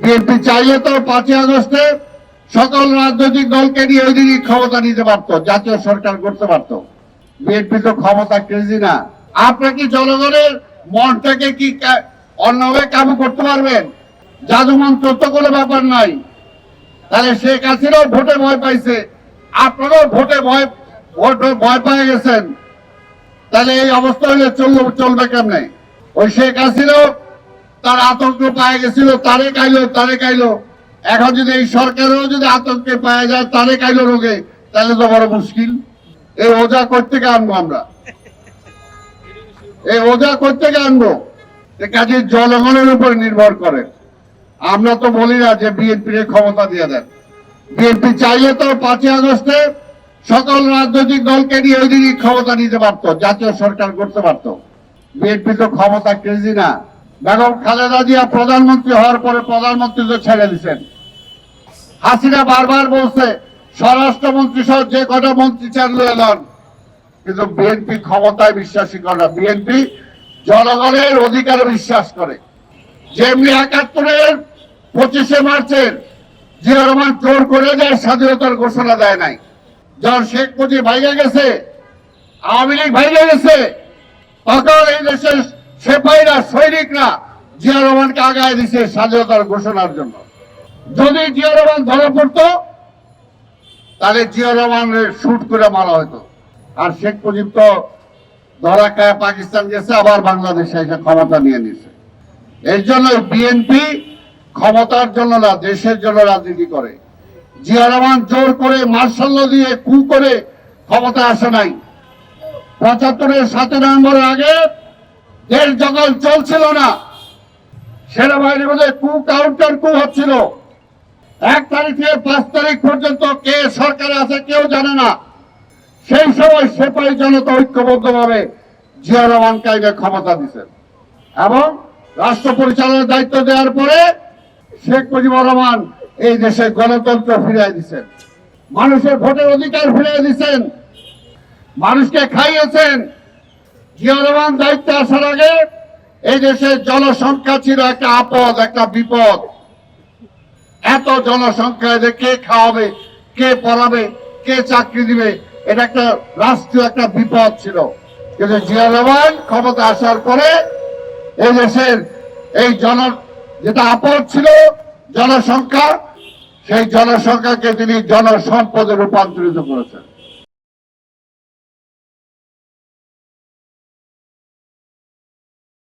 BNP চাইলে তো 5ই আগস্টে সকল রাজনৈতিক দলকে নিয়ে ওই দিনই ক্ষমতা নিতে পারত, জাতীয় সরকার করতে পারত। বিএনপি তো ক্ষমতা ক্রেজি না। আপনারা কি জনগণের মনটাকে কি অন্যভাবে কাবু করতে পারবেন? জাদু মন্ত্র তো কোনো ব্যাপার নাই। তাহলে শেখ হাসিনাও ভোটে ভয় পাইছে, আপনারাও ভোটে ভয় পেয়ে গেছেন। তাহলে এই অবস্থা হলে চলবে কেমনে? ওই শেখ হাসিনাও তার আতঙ্ক পায়ে গেছিল, তারে কাইলো। এখন যদি এই সরকারেরও যদি আতঙ্কে পাওয়া যায় তারে কাইলো রোগে, তাহলে তো বড় মুশকিল। এই ওজা করতে আনবো আমরা, এই ওজা করতে আনবো? কাজে জনগণের উপর নির্ভর করে। আমরা তো বলি না যে বিএনপির ক্ষমতা দিয়ে দেন। বিএনপি চাইলে তো 5ই আগস্টে সকল রাজনৈতিক দলকে নিয়ে ওই দিনই ক্ষমতা নিতে পারত, জাতীয় সরকার করতে পারত। বিএনপি তো ক্ষমতা ক্রেজি না। বেগম খালেদা জিয়া প্রধানমন্ত্রী হওয়ার পরে প্রধানমন্ত্রী তো ছেড়ে দিচ্ছেন। হাসিনা বারবার বলছে স্বরাষ্ট্রমন্ত্রী সহ যে কটা মন্ত্রী ছাড়লো এলন, কিন্তু বিএনপি ক্ষমতায় বিশ্বাসী করে না। বিএনপি জনগণের অধিকারে বিশ্বাস করে। যেমনি 71-এর 25শে মার্চের জিয়া রহমান জোর করে দেয়, স্বাধীনতার ঘোষণা দেয় নাই। যখন শেখ মুজিব ভাইগা গেছে, আওয়ামী লীগ ভাইগা গেছে, তখন এই দেশের সেপাইরা সৈনিকরা জিয়া রহমানকে আগায় দিছে স্বাধীনতার ঘোষণার জন্য। যদি জিয়া রহমান ধরা পড়তো তাহলে জিয়া রহমানের শুট করে মারা হতো। আর শেখ মুজিব তো ধরা খায় পাকিস্তান গেছে, আবার বাংলাদেশে এসে ক্ষমতা নিয়ে নিছে। এর জন্য বিএনপি ক্ষমতার জন্য না, দেশের জন্য রাজনীতি করে। জিয়া রহমান জোর করে মার্শাল দিয়ে কু করে ক্ষমতা আসে নাই। 75-এর 7 নভেম্বরের আগে দেশ যখন চলছিল না, সেনাবাহিনীর মধ্যে কু কাউন্টার কু হচ্ছিল। 1 তারিখ থেকে 5 তারিখ পর্যন্ত কে সরকারে আছে কেউ জানে না। সেই সময় সেপাই জনতা ঐক্যবদ্ধভাবে জিয়া রহমানকে ক্ষমতা দিচ্ছেন এবং রাষ্ট্র পরিচালনার দায়িত্ব দেওয়ার পরে শেখ মুজিবুর রহমান এই দেশে গণতন্ত্র ফিরিয়ে দিচ্ছেন, মানুষের ভোটের অধিকার ফিরিয়ে দিচ্ছেন, মানুষকে খাইয়েছেন। জিয়া রহমান দায়িত্বে আসার আগে এই দেশের জনসংখ্যা ছিল একটা আপদ, একটা বিপদ। এত জনসংখ্যা, কে খাওয়াবে, কে পড়াবে, কে চাকরি দিবে, এটা একটা রাষ্ট্রীয় একটা বিপদ ছিল। কিন্তু জিয়া রহমান ক্ষমতা আসার পরে এই দেশের এই যেটা আপদ ছিল জনসংখ্যা, সেই জনসংখ্যাকে তিনি জনসম্পদে রূপান্তরিত করেছেন।